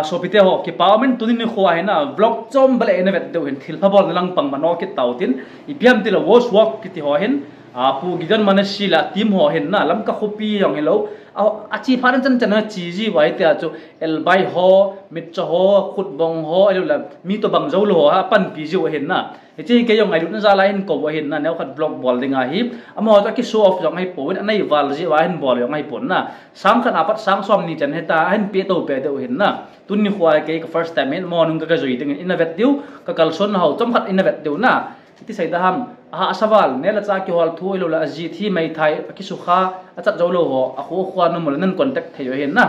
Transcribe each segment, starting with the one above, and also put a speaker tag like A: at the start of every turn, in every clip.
A: sopite ho ki pawmen tunin ni khuwa hena vlog chom bale ena vet deu hin thil phabol lang pang mano ki tautin ipiam tila wash walk ki ti ho hin pu gidan manasila tim ho hin na lam ka khopi yong hello achi pharan chan chan chi ji wai te chu el bai ho mit cho ho khut bong ho elu la mi to bang zo lo ha pan pi ju hin na chi ke yong ai lu na za la hin ko hin na neu khat vlog bol dinga hi amo ta ki show off jong ai po anai wal ji wa hin bol yong ai pon na sang khan apat sang som ni chan heta hin pe to pe deu hin na tun ni khwa ke first time in morning ka joi ding innovet diu ka kalson ho chom khat innovet diu na ti sai da ham asawal ne la cha ki hol thu lo la ji thi mai thai ki su kha achat zo lo ho a khu khwa no mol nan contact thei hin na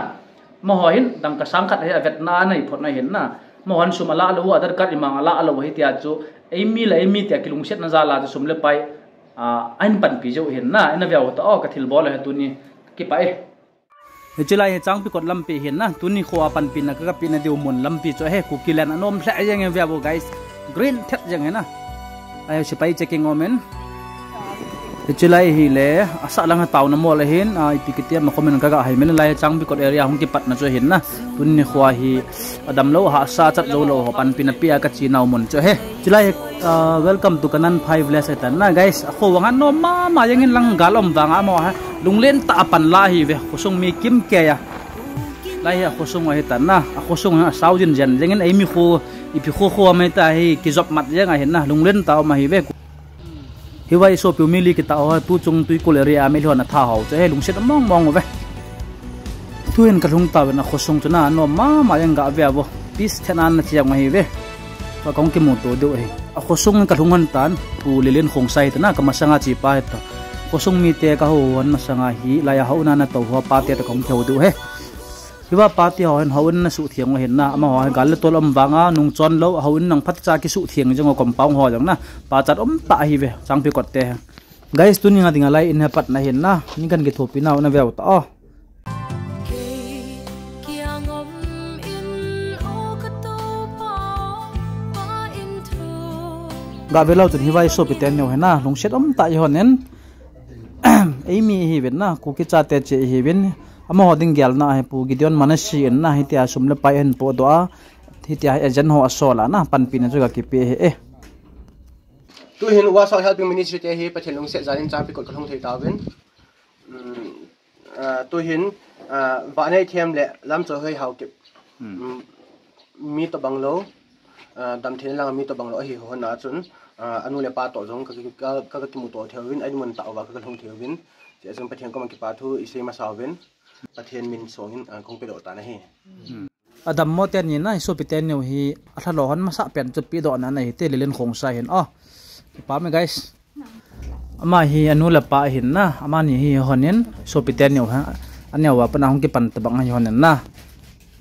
A: mo ho hin dang ka sang khat he vet na nei phot na hin na mo han sum ala lo adar kar imang ala lo hi tia chu emi la emi tia kilung set na za la sum le pai an pan pi jo hin na ina vya to ka thil bol he tu ni ki pai he chilai he chang pi kot lam pi hin na tu ni khwa pan pin na ka pi na diu mun lam pi cho he ku kilan anom thla yang vya bo guys green thet yang he na ay si pai checking omen chilai hi le asa lang taw na mo la hin ipikitia ma comment ka ga hai men lai chang bi kot area hong ki pat na cho hin na tun ni khwa hi adam lo ha sa chat zo lo pan pinat pia ka chi naw mon cho he chilai welcome to kanan 5 less etan na guys ako wangan no ma yang lang galom wanga mo ha lunglen ta pan la hi ve khosong mi kim ke ya lai ha khosong wa hetan na khosong ha saujin jan lengen ai mi kho ipi kho mai ta hi ki job mat yang a hin na lunglen ta ma hi ve hiwai so pi mili ki ta ho tu chung tui kul area me lhon na tha ho che lung set mong ve tuin ka lung ta na khosong chuna no ma yang ga ve bo pis thanan na chiang ma hi ve ba kong ki mo to do he a khosong ka lungan tan pu lelen khong sai ta na ka masanga chi pa ta khosong mi te ka ho wan masanga hi la ya ho na na to ho pa te ta kong theu du he hiwa party ho hen hoin na su thiang hen na ama ho gal tol am wanga nung chon lo hoin nang phat cha ki su thiang jong compound ho jong na pa chat ta hi ve chang pi kot te guys tu ni nga dinga lai in pat na hen na ni kan ki thopi na na veu ta ga velo tu hiwai so pi ten no hen na lung set ta hi hon nen ei mi hi ven na ku ki cha te che hi ven ama hoding gyal na he pu gideon manasi en na hitia sumle pai en po doa hitia ejen ho asola na panpin ju ga ki pe he
B: tu hin wa so helping ministry te hi pathelung se zanin cha pi ko khong thei ta wen tu hin ba nei them le lam cho hoi hau ke mi to banglo dam thin lang mi to banglo hi ho na chun anu le pa to jong ka ki mu to thewin ai mun ta wa ka khong thewin je jong pathen ko ma ki pa thu ise ma sawin pathen min songin kong pe do ta na hi
A: adam mo ten ni na so piten no hi atha lo hon ma sa pen chu pi do na na hi te len khong sa hen pa me guys ama hi anu la pa hin na ama ni hi honen so piten no ha anya wa pa na hong ki pan ta bang hi honen na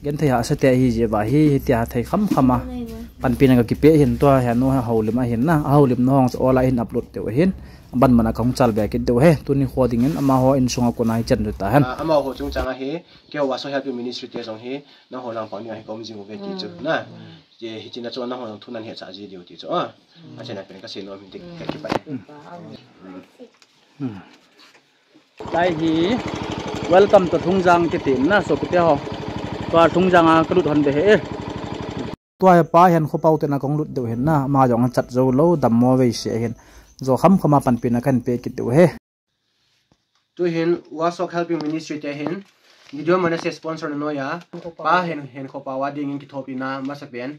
A: gen thai ha sa te hi je ba hi ti ha thai kham khama pan pin ga ki pe hin to ha no ha haulim a hin na haulim no hong ola in upload te hin ban mana kong chal be ki de he tuni khoding en ama ho in sunga ko nai chen ta han
B: ama ho chung changa he ke wa so help ministry te jong he na ho lang pa ni he kom jing ve ti chu na je hi china chu na ho thunan he cha ji diu ti chu a chena pen ka se no mi te ka ki pa
A: dai hi welcome to thungjang ki tin na so kute ho to thungjang a klut hon de he to pa hen kho pau te na kong lut de hen na ma jong chat zo lo dam mo ve se hen zo kham khama pan pin kan pe ki tu he
B: tu hin wasok helping ministry te hin video mana se sponsor no ya pa hen kho pa wa ding ki thopi na ma sa pen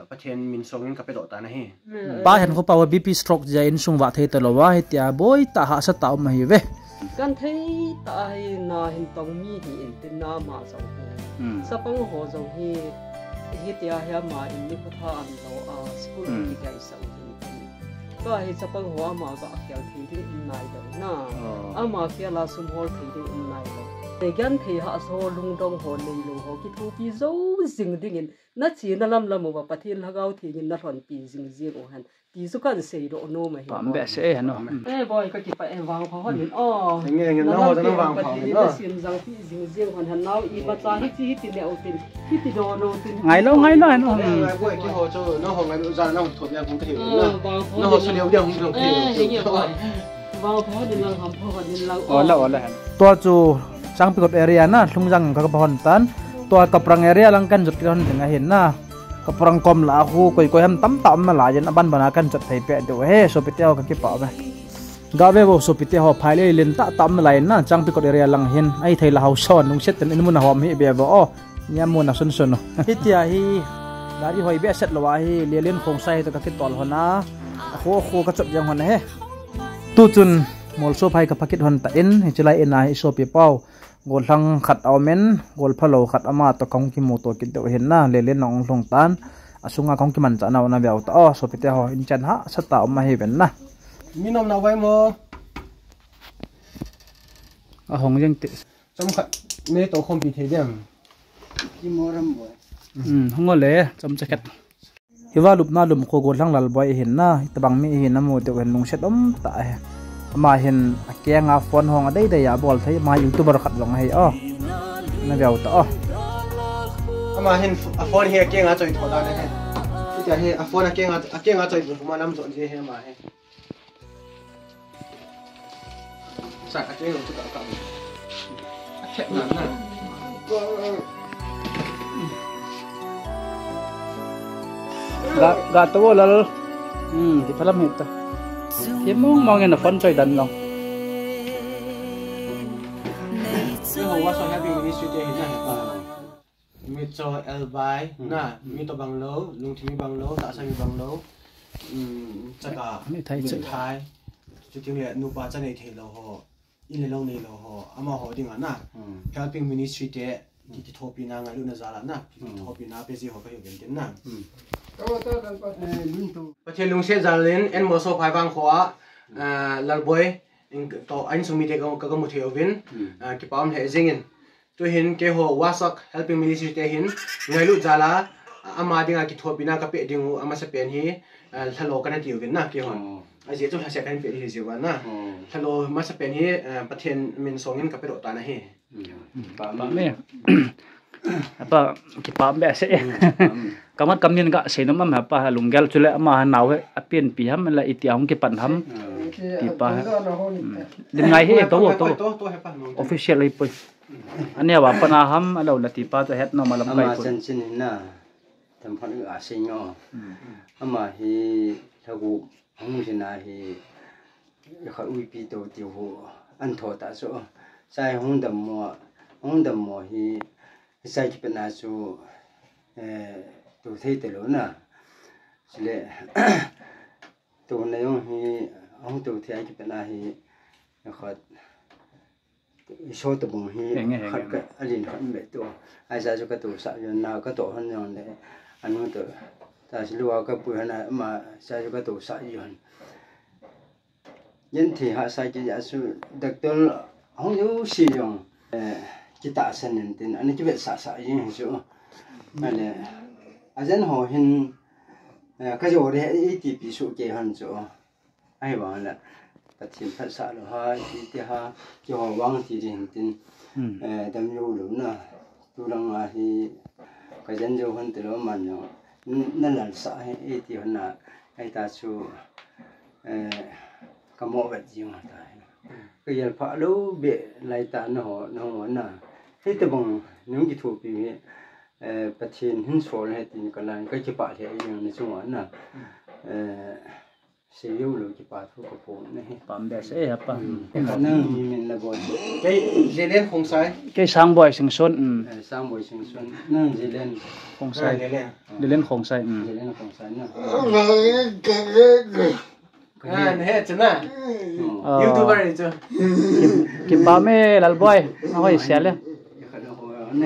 B: pathen min songin ka pe do ta na hi
A: pa hen kho pa wa bp stroke ja in sung wa the ta lo wa he tia boy ta ha sa ta ma hi ve
C: kan thei ta hi na hin tong mi hi in tin na ma zo sa pang ho zo hi tia ha ma in ni ko tha an lo school ki kai saก็ให้จะปังหัวมาก็เกี่ยวที่ที่อินไนเดอร์น่ะมาเกี่ยวลาสมฮอลที่ที่อินไนเดอร์แต่ยันที่หาโซลุงดงหัวในลุงหัวกิทูปีโซ่สิ่งดิ่งนัดชีนั่นลำละมัวปะเทียนละเกาที่นั่นนัดหอนปีสิ่งเสียงหันปีสุกันเสียโดนโนมาเห็น
A: ปั๊มแบบเสียเนาะ
C: บอยก็กิไปวางพอหัน
B: เงี้ยน้องจะต้องวางพอ
C: เนาะสิ่งจังปีสิ่งเสียงหันน้าอีปัจจัยที่ติเดียวติที่ติโดนโนติ
A: ไงแล้วไงแล้วเนาะ
B: พวกที่หัวโจน้องหัวไงจะน้องถูกยังคงเถียวน้องหัวเสียวยังคงเถียว
C: วางพอดินลังทำพอดินลัง
A: แล้วตัวจูจังปิกดเอเรียนะทุ่งจังกับพอนตัน tua kaprang area lang kan jot kan tengah hin na kaprang kom la hu koi ham tam ma la jan aban bana kan jot thai pe do he so pite ho ka ki pa ba ga ve bo so pite ho phai le len ta tam la na chang pi ko area lang hin ai thai la hau son nung set ten mun hom hi be bo o nya mun na sun sun no hitia hi dari hoi be set lawa hi le len khong sai to ka ki tol hona kho ka chop jang hona he tu chun mol so phai ka pakit hon ta in hi chilai ena hi so pi pau gol hlang khat aumen gol phalo khat ama to kong ki moto ki do hen na le nong long tan asunga kong ki man cha na na beu ta o so pite ho in chan ha sata ma he ben na
B: minom na wai mo
A: a hong jeng ti
B: chom khat me to khom pi the dem
C: ki moram boy
A: hong le chom chaket hiwa lup na lum ko gol hlang lal boy hen na tabang mi hin na mo de wen nong set ta he ma hin akenga phone hong adai da ya bol thai ma youtuber khat long hai o na beu ta o
B: ama hin phone hi akenga choi thoda na he ti he phone akenga choi ma lam zo je he ma he sa akenga chu ka khep na na
A: ga to lal ti phalam he ta kiếm mong nghe là phân chơi đần lòng
B: nhưng mà sao happy with this today na mi cho elbai na mi to bang lo lung thi mi bang lo ta sa mi bang lo chaka
A: mi thai
B: chữ thai chú tiếng Việt nu ba chân này thì lo ho in le long này lo ho ama ho ding na helping ministry de ki thopi na ngai lu na zala na thopi na pe ji ho ka yen tin naประเทศลุงเชจาลินเอ็นโมโซไพบางขวาลาลบอยต่ออันสมิเตก็มุทเทวินกิปามเฮซิงินตัวเห็นเกหัววาสัก helping ministry เตหินไงลูกจาละอามาดิงากิทวบินากับเป็ดดิงูอามาสเปนฮีทะโลกันนั่นเดียวกันนะเกี่ยวไอเสียจุดหาเสียกันเป็ดฮีเสียวันนะทะโลมาสเปนฮีประเทศมินโซงินกับเป็ดโอตานะฮี
A: ปามเนี่ยapa kipam be se kamat kamnin ga se nom ma pa lungal chule ama naw he apien pi ham la itiam ki pan ham pi pa lim ngai he to official ai poi ania wa pana ham alo la ti pa to het no malam kai
D: poi ama sen na tam phan ga se ngo ama hi thagu hong sina hi kha ui pi to ti ho an tho ta so sai hong dam mo hi sai ki pena su tu thei te lo na sile tu na yong hi hong tu thei ki pena hi khat so to bong hi khat ka alin khat me to ai sa ju ka tu sa yo na ka to han yon le anu to ta silua ka pu hana ma sa ju ka tu sa yon yen thi ha sai ki ya su doctor hong yu si yong kita sanin tin ani ki bet sa yin so ale ajan ho hin ka jo re ti pi su ke han so ai wa la pathin phat sa lo ha ti ha ki ho wang ti rin tin dam yu lu na tu lang a hi ka jan jo han te lo man no na lan sa he ti han na ai ta su ka mo bet jing ta cái giờ phá lú bị lại ta nó na thế thì bằng những cái thuộc bị bắt thiên hình số này thì còn lại cái chụp ảnh thì những cái na sử dụng được chụp ảnh thuộc của này
A: pam be se ha pa
D: cái khả năng mình là gọi
B: cái dây len không sai
A: cái sang boy sing son
D: sang boy sing son năng dây len
A: không sai dây len không sai
D: dây len không sai na
B: nè chân na youtuber này chứ
A: kim ba me lal boy hoi sel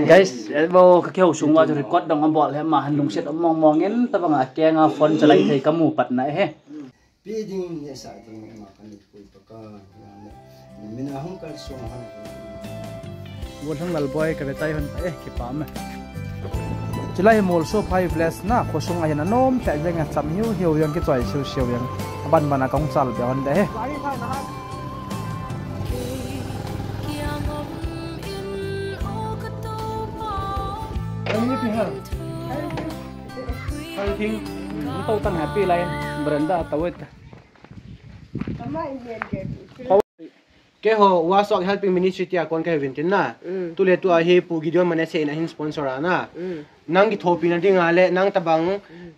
A: guys bo ka keu sunga to record dong am bol he ma han lung set mong en ta bang a kenga phone chalai thei kamu pat na he
D: pi ding ya sa ding ma kan ku pa ka min a hong kal song han
A: bol hang lal boy ka betai hon ki pa me chilai mol so 5 flash na khosung a hin anom ta venga cham hiu yang ki choi siu yang ban bana kong sal be hon de he Hai thing tau tang happy lain beranda tawet
B: ke ho wasok helping ministry tia kon ke vintin na tu le tu a hi pu gideon mane se na hin sponsor ana nang gi thopi na dinga le nang tabang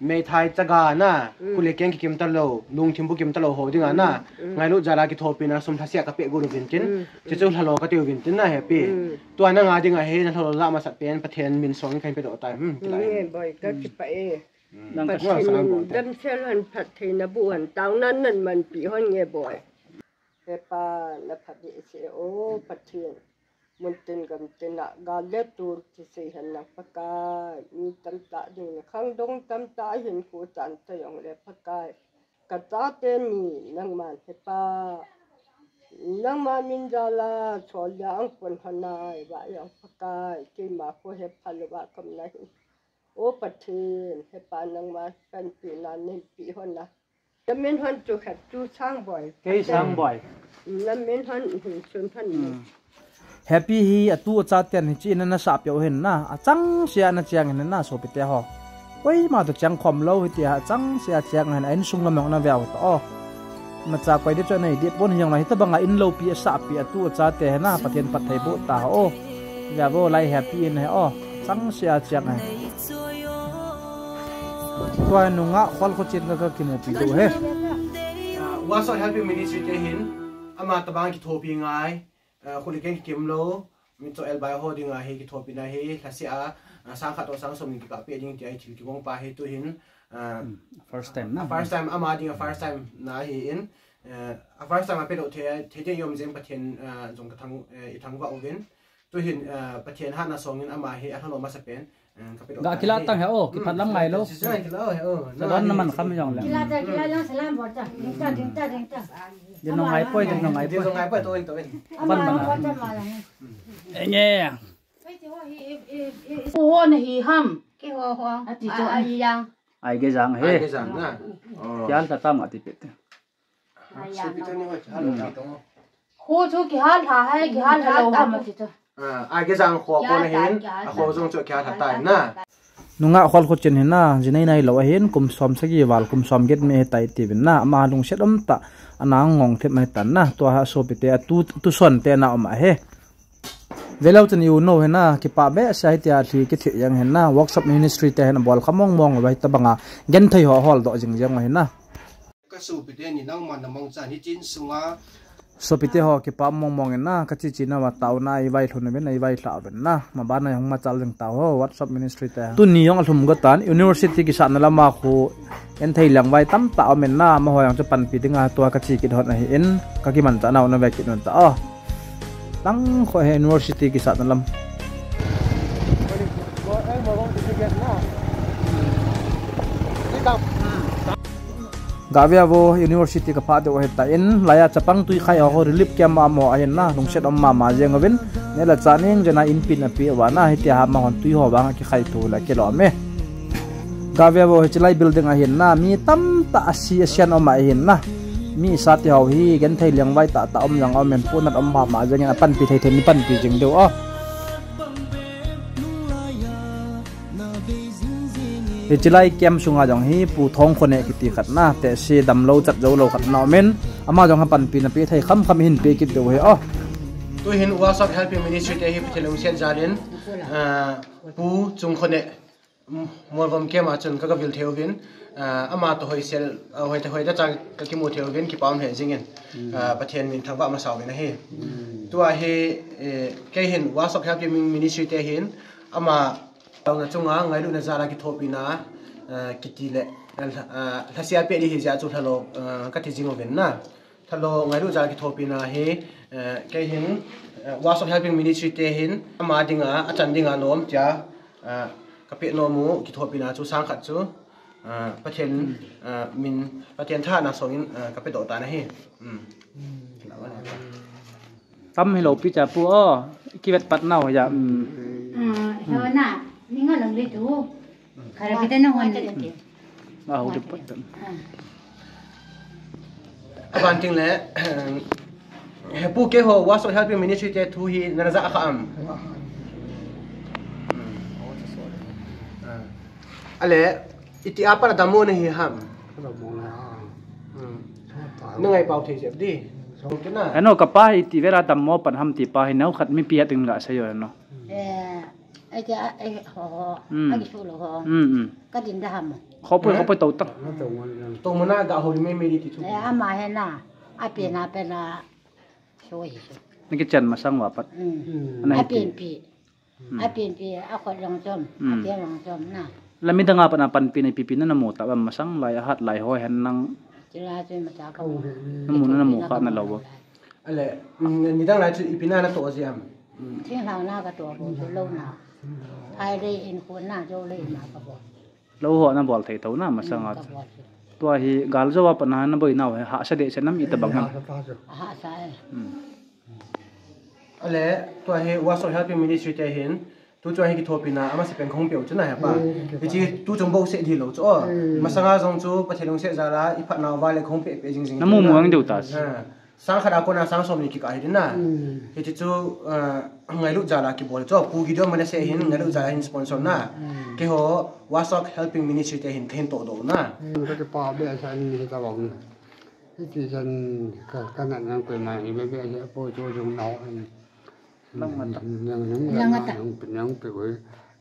B: me thai chaga na ku le keng ki kim ta lo lung thimbu kim ta lo ho dinga na ngai lu jara ki thopi na sum thasia ka pe gu ru vintin che chu halo ka tiu vintin na happy tu ana nga dinga he na halo la ma sat pen pathen min song kai pe do tai
C: nghe boy ka ki pa e
A: nang ka
C: dam sel han phat thei na bu han taw nan nan man pi hon nghe boy he pa na phat ni se o pathian mun tin gam tin na ga le tur ti se han na pa ka ni tam ta ding khang dong tam ta hin ku chan ta yong le pa ka ka ta te ni nang man he pa nang ma min jala chol yang pon hanai ba yang pa ka ki ma ko he phal ba kam na hi o pathian he pa nang ma pan pi na ni pi hon na men hon chu khat chu sang boy
A: ke sang boy
C: men hon hin chun phan
A: happy hi atu cha ten hi chin na sa pyo hen na a chang sia na chiang hen na so pite ho oi ma to chang khom lo hi ti ha chang sia chiang hen en sung lamang na vyaw to ma cha koi de chonai di pon yang lai ta banga in lo pi sa pi atu cha te na pathen pat thai bo ta o ya bo lai happy in he o chang sia chiang hen toy nunga khol kho chin ka ki mo pi do he
B: wasok helping ministry te hin ama tabang ki thopi ngai khuli keng kim lo mi to el bai ho dinga he ki thopi na he thasia sang kha to sang som ni ka pe ding ti ai thil ki gong pa he tu hin
A: first time
B: ama dinga first time na hi in first time a pe do the yom jem pathen jong ka thang I thang wa ovin tu hin pathen ha na song in ama he a thalo ma sa pen
A: ga kila tang he o ki phat lam ngai lo saban naman kham jong le
E: kila lang salam bor ta ding ta
A: din no ngai poi
B: to in
A: ban nghe
E: ho na hi ham ke ho ati to ai yang
A: ai cái dạng he
B: cái dạng na
A: kyal ta tam ati pet
E: ho chu ki hal ha hai ki hal ha lo ham ati to
B: ai cái dạng kho ko na hin a kho jong chu kya tha tai na
A: nunga khol kho chen hena jinai nai lo hen kum som sagi wal kum som get me tai ti bin na ma lung set om ta anang ngong the mai tan na to ha so pite tu son te na om he velau chen you know hena ki pa be sai tia thi ki thi yang hena workshop ministry te hena bol khamong mong bai ta banga gen thai ho hol do jing jang hena
B: ka su pite ni nang man mong cha ni chin sunga
A: so pite ho ki pa mong mong na ka chi chi na wa taw na I vai thun ben I vai tla ben na ma ba na hong ma chal jang taw ho WhatsApp ministry te tu ni yong alhum go tan university ki san la ma khu en thai lang vai tam ta men na ma ho yang cha pan pi dinga to ka chi ki hot na hi en ka ki man ta naw na ve ki non ta tang kho he university ki san lam gavia vo university ka pha de he ta in laya chapang tui khai ho relief camp ma mo ahen na lung set om ma jeng avin ne la chaning jana in pin api wa na he ti ha ma hon tui ho bang ki khai tu la ke lo me gavia vo he chlai building ahen na mi tam ta asian om ahen na mi sa ti ho hi gen thai liang vai ta om yang om men punat om ma jeng na pan pi thai thai ni pan pi jing deu o he chilai kem sunga jong hi pu thong khone ki ti khat na te si dam lo chat zo lo khat na men ama jong ha pan pi na pe thai kham kham hin pe ki de he o
B: tu hin wasok helping ministry te hi pithelung sen jalin pu chung khone morvam ke ma chun ka ga vil theovin ama to hoi sel hoi da chang ka ki mo theovin ki pam he jingen pathen min thangwa ma saw na he tu a he ke hin wasok helping ministry te hin ama tao na chunga ngai lu na zara ki thopi na kitile thasia pe ri hi ja chu thalo ka thi jingo ben na thalo ngai lu zara ki thopi na he ke hin wasok helping ministry te hin ama dinga achan dinga nom cha ka pe no mu ki thopi na chu sang khat chu pathen min pathen tha na songin ka pe do ta na he
A: tam hello pi cha pu o ki vet pat naw ya
E: ho na ni nga lang le tu khara pite na hon
A: ho de pat
B: aban ting le he pu ke ho wasok helping ministry te thu hi na za kha am ale iti apa damu ne hi ham nangai pau thei jep di
A: ไอ้โน่กับป้าที่เวลาดำมอปันทำตีป้าให้เนาขัดไม่เปียตึงกะใช่ไหมเนาะ
E: ไอ้จะไอ้หอไอ้กี่ชั่วโมงก็ดินดำ
A: เขาไปโตตั้ง
B: ตรงมันน่ากะโหดิไม่ดีที่สุด
E: อามาเห็นน่ะอาเปลี่ยนช่วย
A: นี่ก็จันมาสร้างว่าปัด
E: อาเปลี่ยนปีเอาคนลงจมอาเปลี่ยนลงจมน่ะ
A: แล้วมีตั้งอาปันปีในปีนั่นน่ะหมดแต่ว่ามาสร้างลายหัดลายห้อยหันนั่ง
E: จะลาจนมาจากเขา
A: น้ำมูนั่นหมูข้านั่นเราบ่
B: อะไรนี่ตั้งหลายจุดอีพีหน้าตัวเสียม
E: ที่เราหน้ากับตัวผมจะเล่าหน้าไทยได้เอ็นคนหน้าโจเล่หน้ากับบ่
A: เราหัวน้ำบอลไทยเท่าน้ามาสร้างตัวที่กาลจะว่าปัญหาน้ำบ่อยน่าหาเสด็จเสน้ำอีตบังกัน
E: หาใช่
B: อะไรตัวที่ว่าโซเชียลมีเดียช่วยใจเห็นตัวช่วยให้กิจทบินะอามาสิเป็นของเปียวจุดไหนป่ะที่จริงตัวจงบอกเสียดีหรอจ้ะมาสังหารจงจูประเทศลงเสียจาระอีพัฒนาวาเลของเปียจริงๆ
A: น้ำมูมังเดียวตัด
B: สังขารคนน่ะสังสมนิกิกายดินะที่จริงไงลูกจาระกี่บอลจ้ะกูกิจมันเสียเห็นไงลูกจาระเห็นสปอนเซอร์นะที่เขาว่าสัก helping ministry เห็นเห็นโตโตนะ
F: ก็จะป้าเบี้ยฉันนี่จะบอกที่ฉันขนาดนั้นเป็นมาอีเบี้ยจะโปรโจจงน้องยังเป็นยังไปเว้ย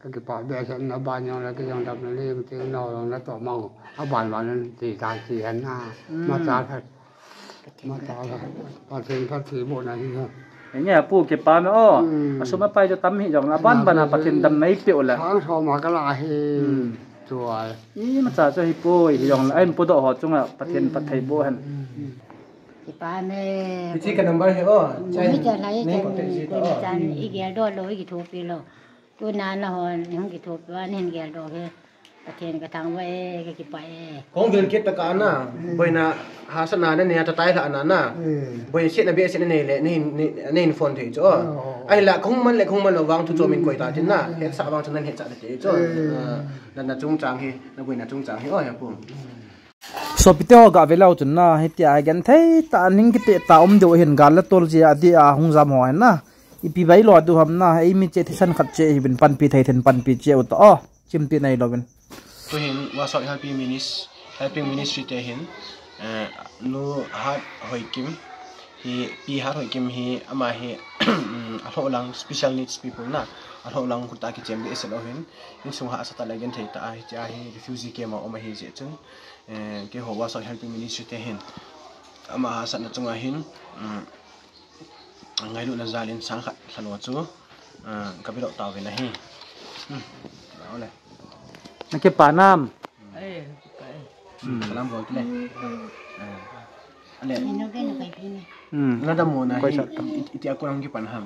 F: ก็จะป้าเบี้ยฉันเอาบ้านยังแล้วก็ยังทำนั่นเองที่นอนแล้วต่อมาเอาบ้านวันนั้น4 หน้ามาจ่ายภาษีโบนัสที่เขา
A: อย่างเงี้ยปู่เก็บปลาไม่อ้อสมมติไปจะทำให้อย่างบ้านบรรณาประเทศดำไหนเปรี้ยวแหละ
F: ทั้งชาวมากลาเฮสวย
A: นี่มันจะให้ปู่อย่างไอ้ปู่ดอกหอจงอ่ะประเทศโบหัน
E: ปลาเน่
B: พี่จีกันนัมเบอร์เหรอ
E: ใช่ไม่จะไหนจันอีกอย่างดอดเลยกี่ทูปีแล้วตัวนานละหอนยังกี่ทูปีว่าเห็นแก่ดอกเลยประเทศกระทั่งไว้กี่ไป
B: ของเดือนคิดตะการน่ะบอยน่ะหาสนาเนี่ยจะตายละอันนั้นน่ะบอยเสียนเบี้ยเสียนเนี่ยแหละนี่ฟอนถือจ้ะไอ้ละของมันระวังทุกโจมินก่อยตาจินน่ะเห็ดสาวางฉะนั้นเห็ดจัดเจ๊จ้ะนั่นน่ะจงจางเฮนั่นบอยน่ะจงจางเฮอ้อยครับผม
A: สอบพิเตอร์กับเวลาจุนน่ะเฮติอากันเทตานิ่งกิเตตาเดียวเห็นกันแล้วตัวเจียดีอาหงจามหัวน่ะอีปีใบหลอดดูหำน่ะไอ้มีเจที่ฉันขัดเจเป็นปันปีไทยเห็นปันปีเจียวต่อจิมปีไหนเราเป็น
B: ตัวเห็นว่าสอบ helping ministry เห็นนูฮัดหอยกิมฮีปีฮัดหอยกิมฮีอามาฮีอัลโหลัง special needs people นะอัลโหลังคุณตากิจเจมเอสเราเห็นยิ่งสงหาสัตว์อะไรกันเถิดตาฮีจะฮี refugee เกมาออกมาฮีเจงเกี่ยวกับว่าสอบ helping ministry เห็นอามาสัตว์นั่นจงเห็นไงลูกนั่นจารินสังขัดสนุกจูกับพี่ดอกตาเวนนะฮีเอาเลย
A: นักเก็บปลาน้ำ
B: น้ำบ่อยเลยอันนี้
E: นี่ก็ไม่ไปนี่
B: แล้วดำมูนะอีที่aku orang kipan ham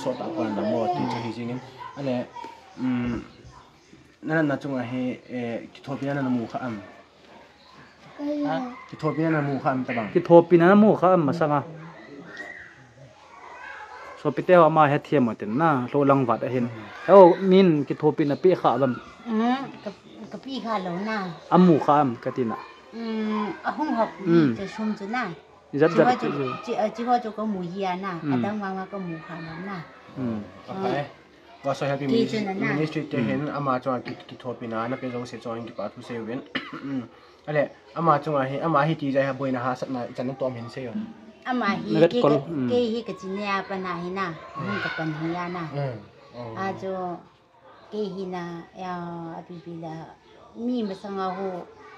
B: so tak aku orang damo tu hijingin ale nan na chunga he kitopia na mu kham kitopia na mu kham tabang
A: kitopia na mu kham masanga so pite wa ma he thiam ma ten na lo lang wat a hen o min ki thopin a pi kha bam
E: ka pi kha lo na
A: amu kham katina
E: a hong hop je sum je na
A: zat
E: ji ho jo ko mu ya na adang ma ko mu kha na
B: okay ว่าสอยให้พี่ministry จะเห็นอามาจงกิโทปินานะเป็นจงเสียจงกิปาทุเซเว่นอะไรอามาจงอามาฮิตีใจฮะบอยนะฮะสัตว์นะจันนั้นตัวเห็นเสีย
E: อามาฮิเกฮิกจิเนียปนาฮินะมันกับปัญหานะอาจจะเกฮินะยาบิบิละมีมาสังอาหู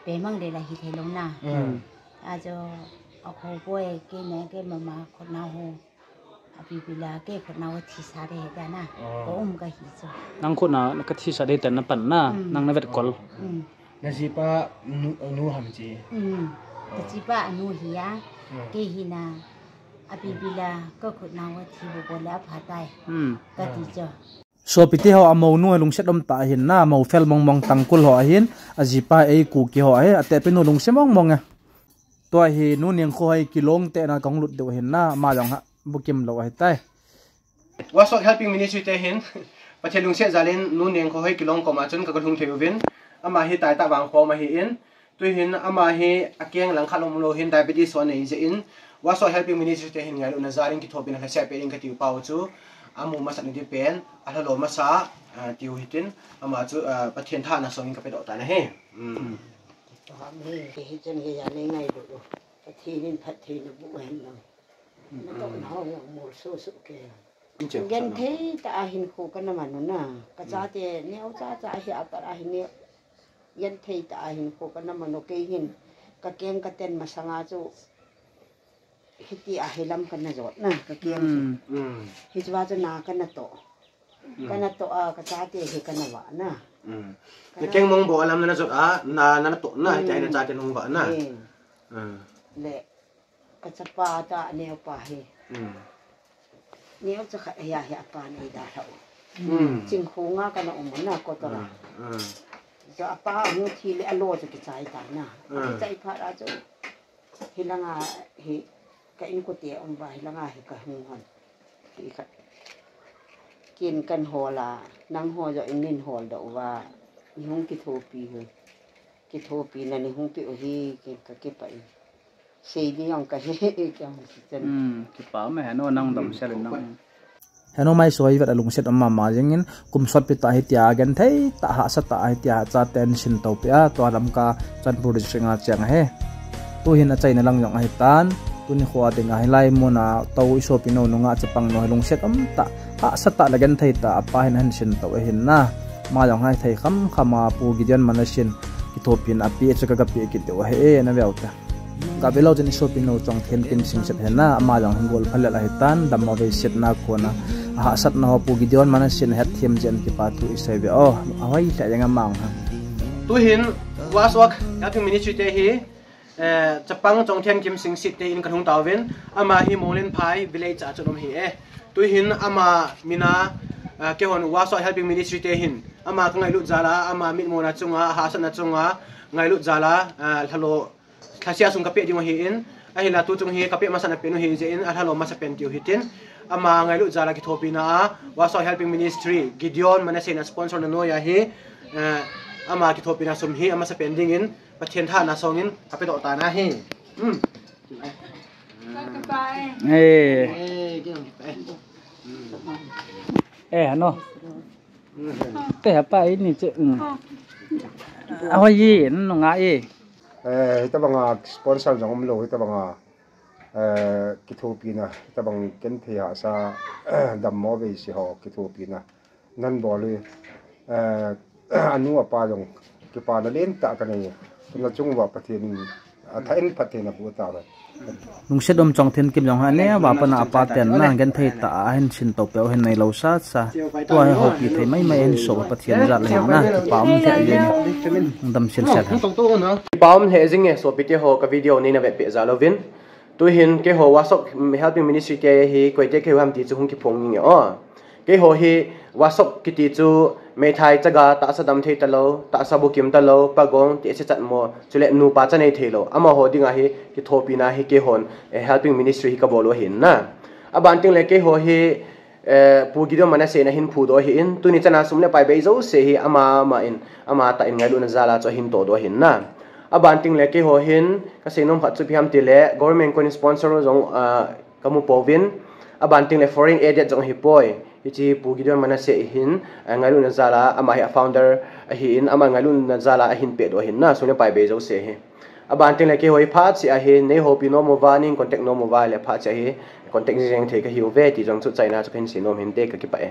E: เปมังเดละฮิเทลงนะอาจจะเอาโคบอยเกเนเกมาคนนาหูอาบิบิละเกคนนาที่สาเดดานะก็ก็ฮิโซ
A: นังคนน่ะก็ที่สาเดแต่นั้นปันน่ะนังนเวทกอล
B: นั่นสิป้านูหำจี
E: แต่สิป้านูเฮียเกฮินาอาบิบิลาก็ขุดนาวที่บุบแล้วผ่าไตก็ดีจ้ะ
A: ส่วนพิธีเขาเอามาหน่วยลงเช็ดลมตาเห็นหน้ามาเฟลมองตังกุลหัวเห็นอาจิป้าไอ้กูกี่หัวเอ้แต่เป็นหน่วยลงเช็ดมองไงตัวเห็นนู่นยังคอยกิโลงแต่น่ะกองหลุดเดี๋ยวเห็นหน้ามาอย่างฮะบุกิมเราไอ้ใต้
B: ว่าสอด helping ministry แต่เห็นประเทศลุงเช็ดจารินนู่นยังคอยกิโลงก็มาจนกับกระทุ่งเทวินอามาเฮตายตาบางคอมาเห็นตัวเห็นอามาเฮอาเกียงหลังคาลมโลเห็นได้ไปที่ส่วนไหนจะอินว่าสอย helping ministry แต่เห็นไงลูกนั่นจารินกิโทบินให้เสียเป็นกติวเป่าจูอามูมาสันนิษเป็นอัลโหลมาซาติวหิตินอามาจูประเทศท่านะส่งกับไปดอกตานะเฮ
G: Hãy subscribe cho kênh Ghiền Mì Gõ để không bỏ lỡ những gen thế ta hin khu cái nào mà nó na cái giá thì nếu giá hi apa hin nếu gen thế ta hin khu cái nào mà nó cái hin cái kiêng cái tên mà sang ajo hiti ahilam cái nào rồi na cái kiêng hit vào cho na cái nào to cái giá thì hi cái nào vậy na
B: cái kiêng mong bộ alam na rồi na to na chạy na giá thì mong vậy na
G: lệ cái chapa ta nếu pa hi nếu cho khách ya pa này đã hậu chính khu nga cái nào muốn na có tao cho pa ông thì lệ alo cho cái trái ta na cái trái phát ra cho hi là nga hi cái in của tiệm ông vài là nga hi cả hung hồn thì khách kiên căn hồ là năng hồ rồi nên hồ đậu và hung cái thô pi rồi cái thô pi này hung cái hi cái phải xây đi ông cái cái
A: bảo mẹ nó năng động xe lên năng heno mai soi vet alung set amma ma jengin kum sot pi ta hitia gen thei ta ha sa ta hitia cha tension to pia to lam ka chanpur districta chang he tu hin a chaina lang yong a hitan tu ni khwa ding a hilai mona to iso pino nunga chapang no halung set am ta ha sa ta la gen thei ta apa hin han sin to hin na ma yong hai thei kham khama pu gideon manasin ki thopin api chaka ka pi ki to he na weuta ka belo jen iso pino chong then tin sing set hen na ma yong hingol phalala hitan damma ve set na kona ha sat na pu gideon manasin het thiam jen ki pa tu isebe o awai ta yang amang ha
B: tu hin waswak helping ministry te hi chapang chong thian kim sing sit te in kanung tawin ama hi molen phai village a chonom hi tu hin ama mina ke hon waswak helping ministry te hin ama ngai lu jala ama mit mona chunga ha sat na chunga ngai lu jala thalo thasia sung kape ding hi in a hi la tu chung hi kape masana penu hi je in a thalo masa pen tiu hitin ama ngai lu jala ki thopina waswak helping ministry gideon manase na sponsor na noya hi ama ki thopina sum hi ama sa pending in pathian tha na songin kape do ta na hi
A: hano te apa ini che awai yi no nga e
F: ita banga sponsor jong lo ita banga kitopina ita bang ken thia sa dam mo ve si ho kitopina nan bolu anu apa jong ki pa na len ta ka nei na chung wa pathin thain pathin bu ta ba
A: lung se dom chong then kim jong ha ne wa pa na apa ten na gen thei ta hen sin to pe hen nei lo sa sa to ai ho ki thei mai mai hen so pathian za le na pam the ye dam sil sa
B: pam he jing e so pite ho ka video nei na ve pe za lovin tu hin ke ho wasok helping ministry te hi koite ke ham ti chu hung ki phong ni o ke ho hi wasok ki ti chu me thai chaga ta sa dam thei ta lo ta sa bu kim ta lo pagong ti se chat mo chule nu pa cha nei thei lo ama ho dinga hi ki thopi na hi ke hon helping ministry hi ka bolo hin na aban ting le ke ho hi pu gido mana se na hin phu do hi in tu ni chana sumle pai be zo se hi ama ta in ngai lu na zala cho hin to do hin na aban ting le ke ho hin ka se nom phat chu phiam ti le government ko ni sponsor jong kamu povin aban ting le foreign aid jong hi poi ichi pu gideon manase hin ngalu na zala ama hi founder hi in ama ngalu na zala hin pe do hin na sune pai be zo se he aban ting le ke hoi phat si a hi nei hopi no mobile contact no mobile le phat se hi contact jeng the ka hi ve ti jong chu chaina chu pen si nom hin te ka ki pa e